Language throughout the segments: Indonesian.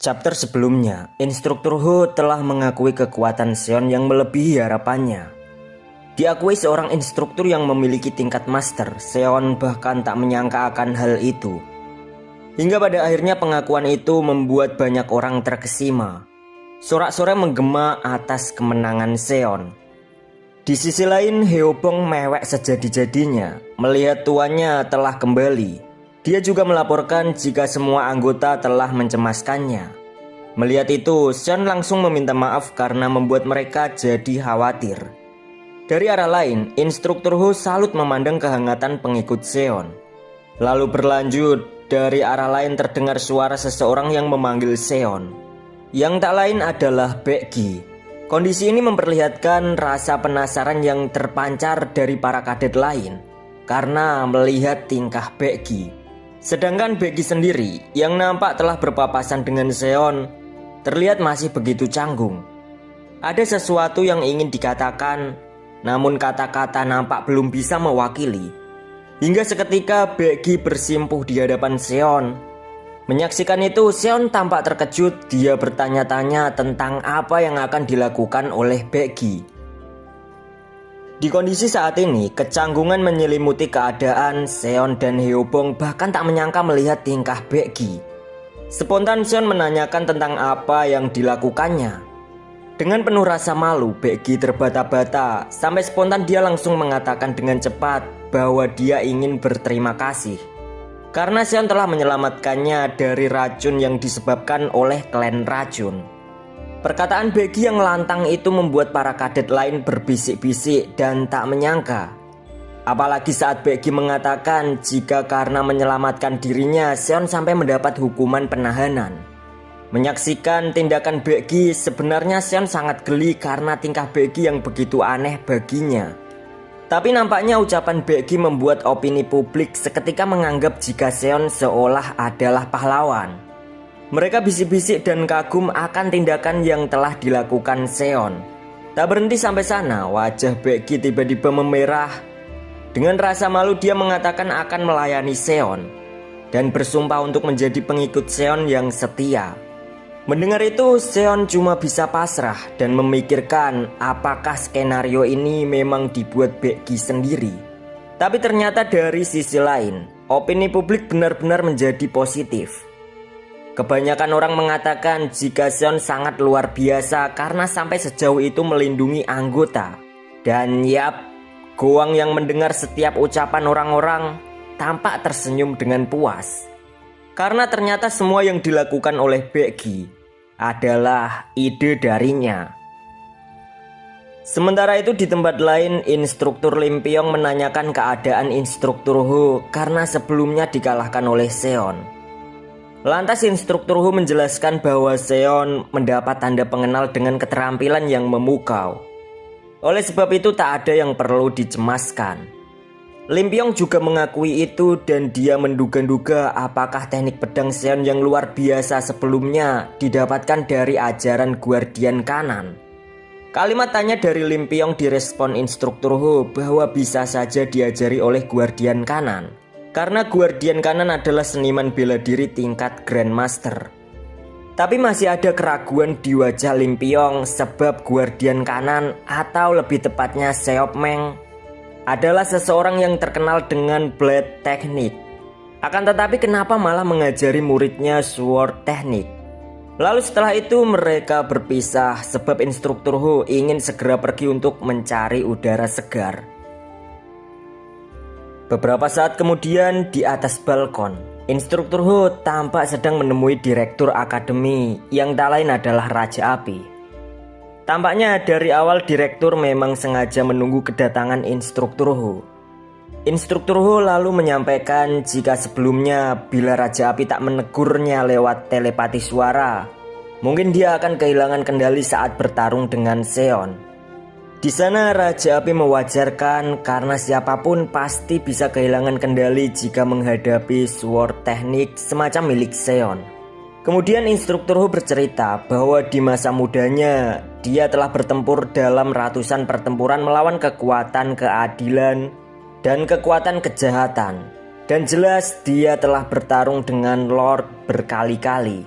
Chapter sebelumnya, instruktur Ho telah mengakui kekuatan Seon yang melebihi harapannya. Diakui seorang instruktur yang memiliki tingkat master, Seon bahkan tak menyangka akan hal itu. Hingga pada akhirnya pengakuan itu membuat banyak orang terkesima. Sorak-sorai menggema atas kemenangan Seon. Di sisi lain, Hyeobong mewek sejadi-jadinya melihat tuannya telah kembali. Dia juga melaporkan jika semua anggota telah mencemaskannya. Melihat itu, Seon langsung meminta maaf karena membuat mereka jadi khawatir. Dari arah lain, instruktur Ho salut memandang kehangatan pengikut Seon. Lalu berlanjut, dari arah lain terdengar suara seseorang yang memanggil Seon. Yang tak lain adalah Baekgi. Kondisi ini memperlihatkan rasa penasaran yang terpancar dari para kadet lain karena melihat tingkah Baekgi. Sedangkan Baekgi sendiri yang nampak telah berpapasan dengan Seon terlihat masih begitu canggung. Ada sesuatu yang ingin dikatakan, namun kata-kata nampak belum bisa mewakili. Hingga seketika Baekgi bersimpuh di hadapan Seon. Menyaksikan itu, Seon tampak terkejut. Dia bertanya-tanya tentang apa yang akan dilakukan oleh Baekgi. Di kondisi saat ini, kecanggungan menyelimuti keadaan. Seon dan Hyeobong bahkan tak menyangka melihat tingkah Baekgi. Spontan Seon menanyakan tentang apa yang dilakukannya. Dengan penuh rasa malu, Baekgi terbata-bata. Sampai spontan dia langsung mengatakan dengan cepat bahwa dia ingin berterima kasih karena Seon telah menyelamatkannya dari racun yang disebabkan oleh klan racun. Perkataan Baekgi yang lantang itu membuat para kadet lain berbisik-bisik dan tak menyangka. Apalagi saat Baekgi mengatakan jika karena menyelamatkan dirinya Seon sampai mendapat hukuman penahanan. Menyaksikan tindakan Baekgi, sebenarnya Seon sangat geli karena tingkah Baekgi yang begitu aneh baginya. Tapi nampaknya ucapan Baekgi membuat opini publik seketika menganggap jika Seon seolah adalah pahlawan. Mereka bisik-bisik dan kagum akan tindakan yang telah dilakukan Seon. Tak berhenti sampai sana, wajah Baekgi tiba-tiba memerah. Dengan rasa malu dia mengatakan akan melayani Seon dan bersumpah untuk menjadi pengikut Seon yang setia. Mendengar itu, Seon cuma bisa pasrah dan memikirkan apakah skenario ini memang dibuat Baekgi sendiri. Tapi ternyata dari sisi lain, opini publik benar-benar menjadi positif. Kebanyakan orang mengatakan jika Seon sangat luar biasa karena sampai sejauh itu melindungi anggota. Dan yap, Goang yang mendengar setiap ucapan orang-orang tampak tersenyum dengan puas. Karena ternyata semua yang dilakukan oleh Baekgi adalah ide darinya. Sementara itu di tempat lain, instruktur Lim Pyong menanyakan keadaan instruktur Ho karena sebelumnya dikalahkan oleh Seon. Lantas instruktur Ho menjelaskan bahwa Seon mendapat tanda pengenal dengan keterampilan yang memukau. Oleh sebab itu tak ada yang perlu dicemaskan. Lim Pyong juga mengakui itu dan dia menduga-duga apakah teknik pedang Seon yang luar biasa sebelumnya didapatkan dari ajaran Guardian Kanan. Kalimat tanya dari Lim Pyong direspon instruktur Ho bahwa bisa saja diajari oleh Guardian Kanan. Karena Guardian Kanan adalah seniman bela diri tingkat Grandmaster. Tapi masih ada keraguan di wajah Lim Pyong sebab Guardian Kanan atau lebih tepatnya Seopmeng adalah seseorang yang terkenal dengan Blade Technique. Akan tetapi kenapa malah mengajari muridnya Sword Technique? Lalu setelah itu mereka berpisah sebab instruktur Ho ingin segera pergi untuk mencari udara segar. Beberapa saat kemudian di atas balkon, instruktur Ho tampak sedang menemui direktur akademi yang tak lain adalah Raja Api. Tampaknya dari awal direktur memang sengaja menunggu kedatangan instruktur Ho. Instruktur Ho lalu menyampaikan jika sebelumnya bila Raja Api tak menegurnya lewat telepati suara, mungkin dia akan kehilangan kendali saat bertarung dengan Seon. Di sana Raja Api mewajarkan karena siapapun pasti bisa kehilangan kendali jika menghadapi Sword Technique semacam milik Seon. Kemudian instruktur Ho bercerita bahwa di masa mudanya dia telah bertempur dalam ratusan pertempuran melawan kekuatan keadilan dan kekuatan kejahatan. Dan jelas dia telah bertarung dengan Lord berkali-kali.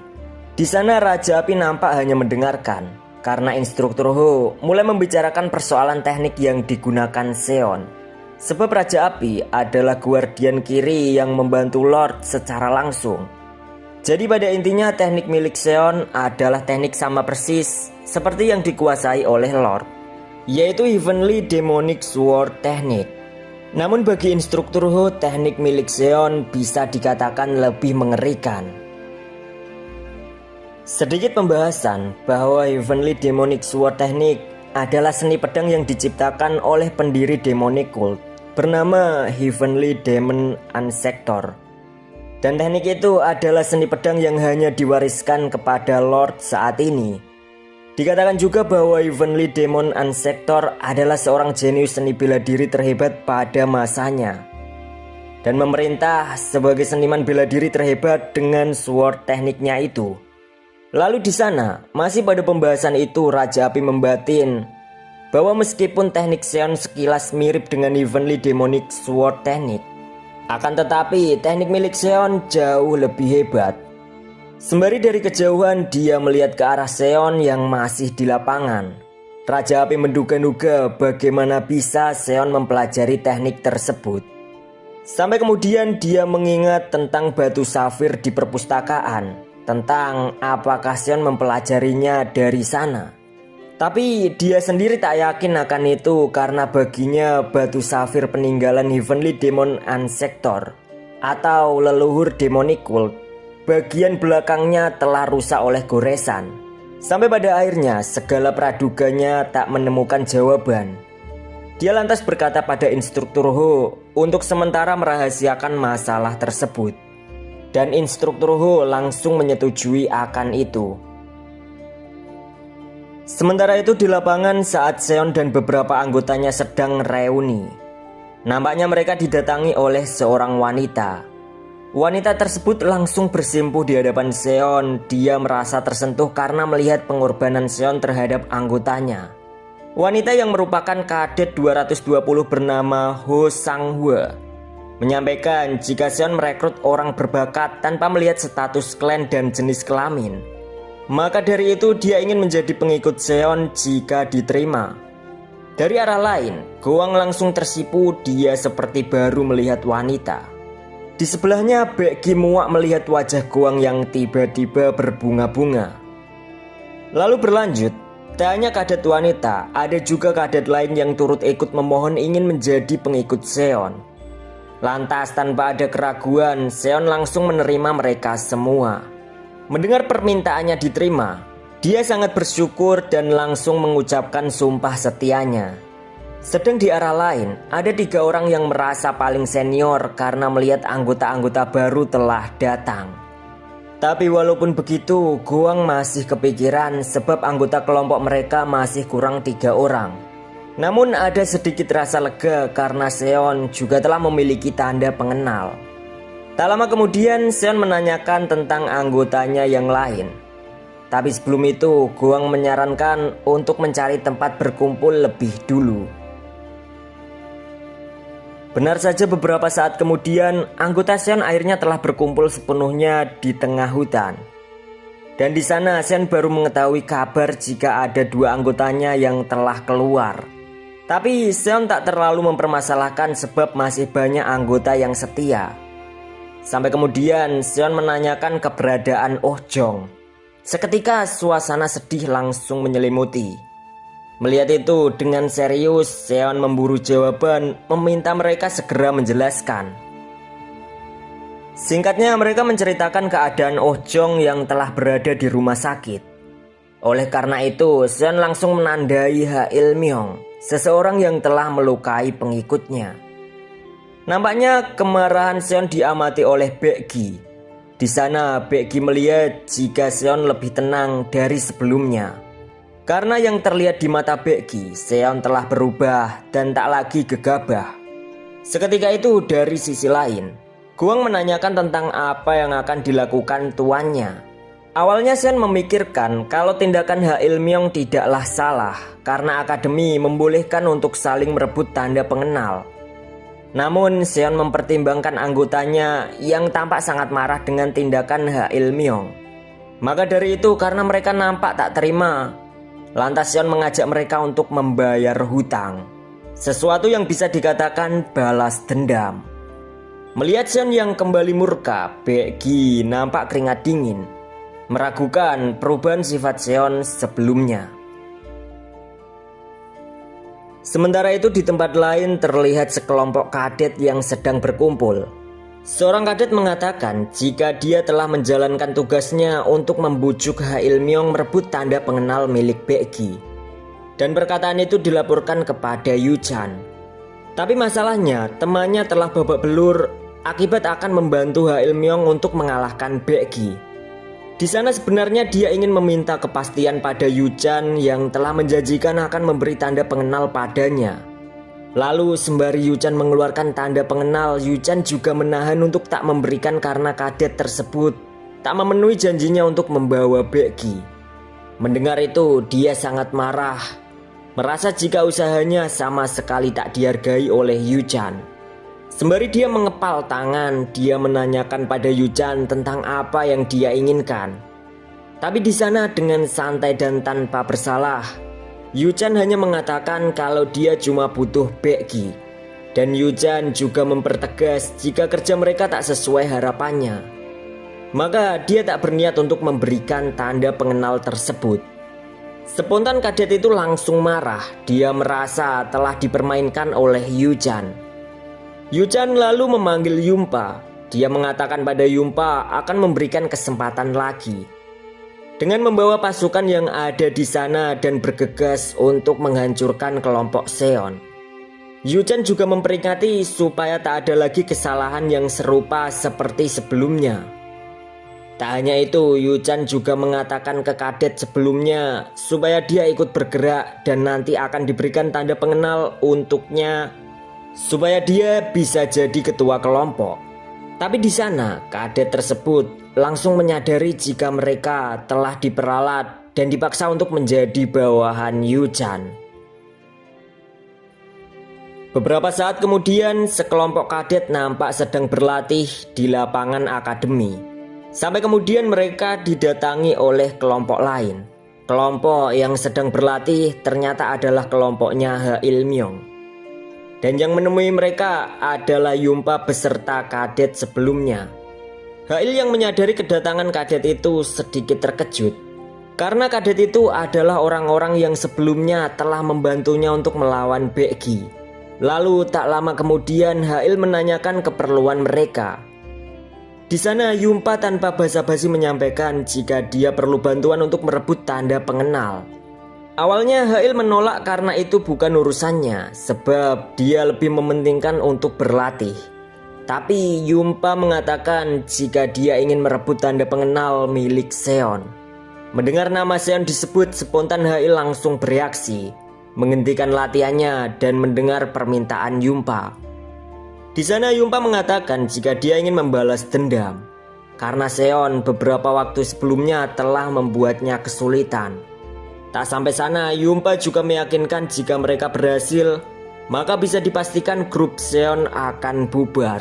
Di sana Raja Api nampak hanya mendengarkan, karena instruktur Ho mulai membicarakan persoalan teknik yang digunakan Seon. Sebab Raja Api adalah guardian kiri yang membantu Lord secara langsung. Jadi pada intinya teknik milik Seon adalah teknik sama persis seperti yang dikuasai oleh Lord, yaitu Heavenly Demonic Sword Technique. Namun bagi instruktur Ho, teknik milik Seon bisa dikatakan lebih mengerikan. Sedikit pembahasan bahwa Heavenly Demonic Sword Technique adalah seni pedang yang diciptakan oleh pendiri Demonic Cult bernama Heavenly Demon Ancestor. Dan teknik itu adalah seni pedang yang hanya diwariskan kepada Lord saat ini. Dikatakan juga bahwa Heavenly Demon Ancestor adalah seorang jenius seni bela diri terhebat pada masanya, dan memerintah sebagai seniman bela diri terhebat dengan sword tekniknya itu. Lalu di sana, masih pada pembahasan itu, Raja Api membatin bahwa meskipun teknik Seon sekilas mirip dengan Heavenly Demonic Sword Technique, akan tetapi teknik milik Seon jauh lebih hebat. Sembari dari kejauhan dia melihat ke arah Seon yang masih di lapangan. Raja Api menduga-duga bagaimana bisa Seon mempelajari teknik tersebut. Sampai kemudian dia mengingat tentang batu safir di perpustakaan, tentang apakah Seon mempelajarinya dari sana. Tapi dia sendiri tak yakin akan itu karena baginya batu safir peninggalan Heavenly Demon Ancestor atau leluhur Demonic Cult, bagian belakangnya telah rusak oleh goresan. Sampai pada akhirnya segala praduganya tak menemukan jawaban. Dia lantas berkata pada instruktur Ho untuk sementara merahasiakan masalah tersebut. Dan instruktur Ho langsung menyetujui akan itu. Sementara itu di lapangan saat Seon dan beberapa anggotanya sedang reuni, nampaknya mereka didatangi oleh seorang wanita. Wanita tersebut langsung bersimpuh di hadapan Seon. Dia merasa tersentuh karena melihat pengorbanan Seon terhadap anggotanya. Wanita yang merupakan kadet 220 bernama Ho Sang-hwa menyampaikan jika Seon merekrut orang berbakat tanpa melihat status klan dan jenis kelamin, maka dari itu dia ingin menjadi pengikut Seon jika diterima. Dari arah lain, Goang langsung tersipu. Dia seperti baru melihat wanita. Di sebelahnya Baekgi muak melihat wajah Goang yang tiba-tiba berbunga-bunga. Lalu berlanjut, tak hanya kadet wanita, ada juga kadet lain yang turut ikut memohon ingin menjadi pengikut Seon. Lantas tanpa ada keraguan, Seon langsung menerima mereka semua. Mendengar permintaannya diterima, dia sangat bersyukur dan langsung mengucapkan sumpah setianya. Sedang di arah lain, ada 3 orang yang merasa paling senior karena melihat anggota-anggota baru telah datang. Tapi walaupun begitu, Goang masih kepikiran sebab anggota kelompok mereka masih kurang 3 orang. Namun ada sedikit rasa lega karena Seon juga telah memiliki tanda pengenal. Tak lama kemudian Seon menanyakan tentang anggotanya yang lain. Tapi sebelum itu Goang menyarankan untuk mencari tempat berkumpul lebih dulu. Benar saja beberapa saat kemudian anggota Seon akhirnya telah berkumpul sepenuhnya di tengah hutan. Dan di sana Seon baru mengetahui kabar jika ada 2 anggotanya yang telah keluar. Tapi Seon tak terlalu mempermasalahkan sebab masih banyak anggota yang setia. Sampai kemudian Seon menanyakan keberadaan Oh Jong. Seketika suasana sedih langsung menyelimuti. Melihat itu dengan serius Seon memburu jawaban, meminta mereka segera menjelaskan. Singkatnya mereka menceritakan keadaan Oh Jong yang telah berada di rumah sakit. Oleh karena itu Seon langsung menandai Ha Il Myong, seseorang yang telah melukai pengikutnya. Nampaknya kemarahan Seon diamati oleh Baekgi. Di sana Baekgi melihat jika Seon lebih tenang dari sebelumnya. Karena yang terlihat di mata Baekgi, Seon telah berubah dan tak lagi gegabah. Seketika itu dari sisi lain, Goang menanyakan tentang apa yang akan dilakukan tuannya. Awalnya Seon memikirkan kalau tindakan Ha Il Myong tidaklah salah karena akademi membolehkan untuk saling merebut tanda pengenal. Namun Seon mempertimbangkan anggotanya yang tampak sangat marah dengan tindakan Ha Il Myong. Maka dari itu, karena mereka nampak tak terima, lantas Seon mengajak mereka untuk membayar hutang. Sesuatu yang bisa dikatakan balas dendam. Melihat Seon yang kembali murka, Baekgi nampak keringat dingin, meragukan perubahan sifat Seon sebelumnya. Sementara itu di tempat lain terlihat sekelompok kadet yang sedang berkumpul. Seorang kadet mengatakan jika dia telah menjalankan tugasnya untuk membujuk Ha Il-myung merebut tanda pengenal milik Baekgi. Dan perkataan itu dilaporkan kepada Yu-chan. Tapi masalahnya temannya telah babak belur akibat akan membantu Ha Il-myung untuk mengalahkan Baekgi. Di sana sebenarnya dia ingin meminta kepastian pada Yu-chan yang telah menjanjikan akan memberi tanda pengenal padanya. Lalu sembari Yu-chan mengeluarkan tanda pengenal, Yu-chan juga menahan untuk tak memberikan karena kadet tersebut tak memenuhi janjinya untuk membawa Baekgi. Mendengar itu dia sangat marah, merasa jika usahanya sama sekali tak dihargai oleh Yu-chan. Sembari dia mengepal tangan, dia menanyakan pada Yu-chan tentang apa yang dia inginkan. Tapi di sana dengan santai dan tanpa bersalah, Yu-chan hanya mengatakan kalau dia cuma butuh Baekgi. Dan Yu-chan juga mempertegas jika kerja mereka tak sesuai harapannya. Maka dia tak berniat untuk memberikan tanda pengenal tersebut. Spontan kadet itu langsung marah, dia merasa telah dipermainkan oleh Yu-chan. Yu-chan lalu memanggil Yumpa. Dia mengatakan pada Yumpa akan memberikan kesempatan lagi dengan membawa pasukan yang ada di sana dan bergegas untuk menghancurkan kelompok Seon. Yu-chan juga memperingati supaya tak ada lagi kesalahan yang serupa seperti sebelumnya. Tak hanya itu, Yu-chan juga mengatakan ke kadet sebelumnya supaya dia ikut bergerak dan nanti akan diberikan tanda pengenal untuknya supaya dia bisa jadi ketua kelompok. Tapi di sana kadet tersebut langsung menyadari jika mereka telah diperalat dan dipaksa untuk menjadi bawahan Yu-chan. Beberapa saat kemudian sekelompok kadet nampak sedang berlatih di lapangan akademi. Sampai kemudian mereka didatangi oleh kelompok lain. Kelompok yang sedang berlatih ternyata adalah kelompoknya Ha Il-myung. Dan yang menemui mereka adalah Yumpa beserta kadet sebelumnya. Ha Il yang menyadari kedatangan kadet itu sedikit terkejut, karena kadet itu adalah orang-orang yang sebelumnya telah membantunya untuk melawan Baekgi. Lalu tak lama kemudian Ha Il menanyakan keperluan mereka. Di sana Yumpa tanpa basa-basi menyampaikan jika dia perlu bantuan untuk merebut tanda pengenal. Awalnya Ha Il menolak karena itu bukan urusannya, sebab dia lebih mementingkan untuk berlatih. Tapi Yumpa mengatakan jika dia ingin merebut tanda pengenal milik Seon. Mendengar nama Seon disebut, spontan Ha Il langsung bereaksi, menghentikan latihannya dan mendengar permintaan Yumpa. Di sana Yumpa mengatakan jika dia ingin membalas dendam karena Seon beberapa waktu sebelumnya telah membuatnya kesulitan. Tak sampai sana, Yumpa juga meyakinkan jika mereka berhasil, maka bisa dipastikan grup Seon akan bubar.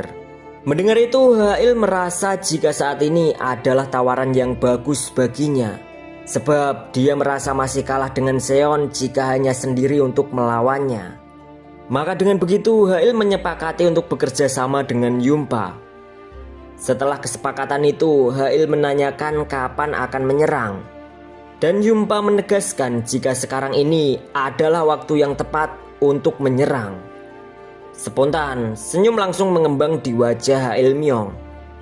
Mendengar itu, Ha Il merasa jika saat ini adalah tawaran yang bagus baginya, sebab dia merasa masih kalah dengan Seon jika hanya sendiri untuk melawannya. Maka dengan begitu, Ha Il menyepakati untuk bekerja sama dengan Yumpa. Setelah kesepakatan itu, Ha Il menanyakan kapan akan menyerang. Dan Yumpa menegaskan jika sekarang ini adalah waktu yang tepat untuk menyerang. Spontan, senyum langsung mengembang di wajah Ha Il-myung.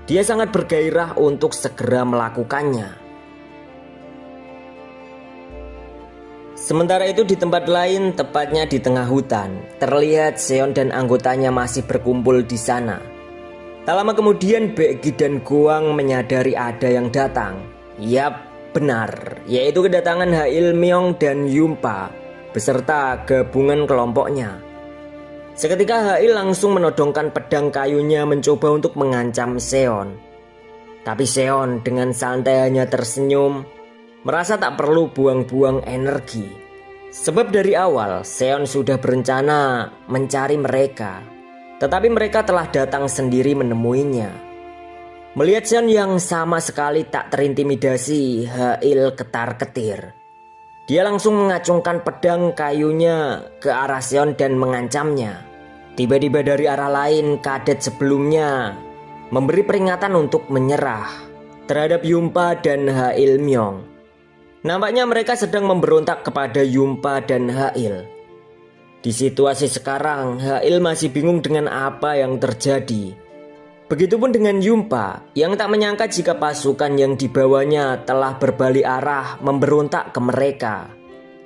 Dia sangat bergairah untuk segera melakukannya. Sementara itu di tempat lain, tepatnya di tengah hutan, terlihat Seon dan anggotanya masih berkumpul di sana. Tak lama kemudian Baekgi dan Goang menyadari ada yang datang. Yap, benar, yaitu kedatangan Ha Il-myung dan Yumpa beserta gabungan kelompoknya. Seketika Ha Il langsung menodongkan pedang kayunya mencoba untuk mengancam Seon. Tapi Seon dengan santai hanya tersenyum, merasa tak perlu buang-buang energi. Sebab dari awal Seon sudah berencana mencari mereka, tetapi mereka telah datang sendiri menemuinya. Melihat Seon yang sama sekali tak terintimidasi, Hail ketar-ketir. Dia langsung mengacungkan pedang kayunya ke arah Seon dan mengancamnya. Tiba-tiba dari arah lain, kadet sebelumnya memberi peringatan untuk menyerah terhadap Yumpa dan Hail Myong. Nampaknya mereka sedang memberontak kepada Yumpa dan Hail. Di situasi sekarang, Hail masih bingung dengan apa yang terjadi. Begitupun dengan Yumpa yang tak menyangka jika pasukan yang dibawanya telah berbalik arah memberontak ke mereka.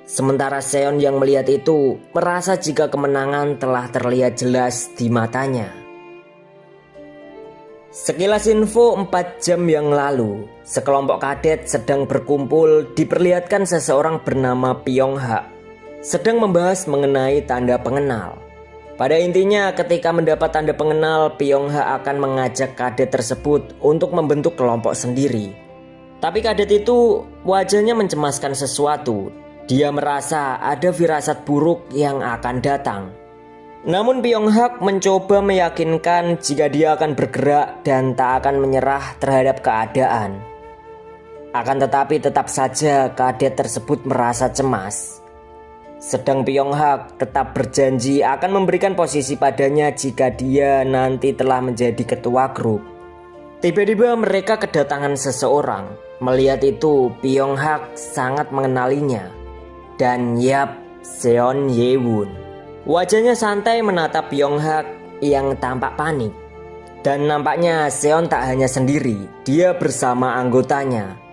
Sementara Seon yang melihat itu merasa jika kemenangan telah terlihat jelas di matanya. Sekilas info 4 jam yang lalu, sekelompok kadet sedang berkumpul diperlihatkan seseorang bernama Pyong Hak sedang membahas mengenai tanda pengenal. Pada intinya ketika mendapat tanda pengenal, Pyong Ha akan mengajak kadet tersebut untuk membentuk kelompok sendiri. Tapi kadet itu wajahnya mencemaskan sesuatu. Dia merasa ada firasat buruk yang akan datang. Namun Pyong Ha mencoba meyakinkan jika dia akan bergerak dan tak akan menyerah terhadap keadaan. Akan tetapi tetap saja kadet tersebut merasa cemas. Sedang Pyong Hak tetap berjanji akan memberikan posisi padanya jika dia nanti telah menjadi ketua grup. Tiba-tiba mereka kedatangan seseorang. Melihat itu, Pyong Hak sangat mengenalinya. Dan yap, Seon Ye-won. Wajahnya santai menatap Pyong Hak yang tampak panik. Dan nampaknya Seon tak hanya sendiri, dia bersama anggotanya.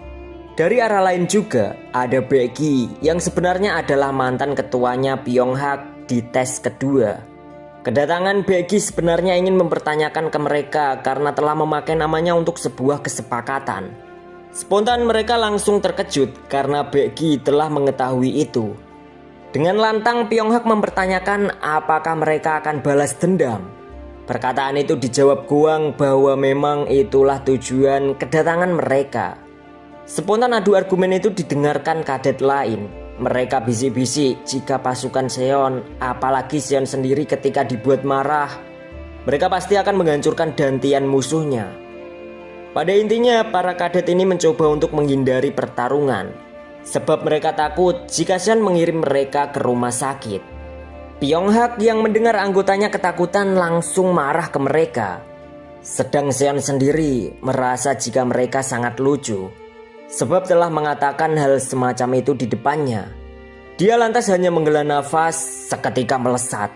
Dari arah lain juga ada Baekgi yang sebenarnya adalah mantan ketuanya Pyong Hak di tes kedua. Kedatangan Baekgi sebenarnya ingin mempertanyakan ke mereka karena telah memakai namanya untuk sebuah kesepakatan. Spontan mereka langsung terkejut karena Baekgi telah mengetahui itu. Dengan lantang Pyong Hak mempertanyakan apakah mereka akan balas dendam. Perkataan itu dijawab Gwang bahwa memang itulah tujuan kedatangan mereka. Spontan adu argumen itu didengarkan kadet lain. Mereka bisik-bisik jika pasukan Seon, apalagi Seon sendiri ketika dibuat marah, mereka pasti akan menghancurkan dantian musuhnya. Pada intinya para kadet ini mencoba untuk menghindari pertarungan, sebab mereka takut jika Seon mengirim mereka ke rumah sakit. Pyong Hak yang mendengar anggotanya ketakutan langsung marah ke mereka. Sedang Seon sendiri merasa jika mereka sangat lucu, sebab telah mengatakan hal semacam itu di depannya. Dia lantas hanya menghela nafas seketika melesat.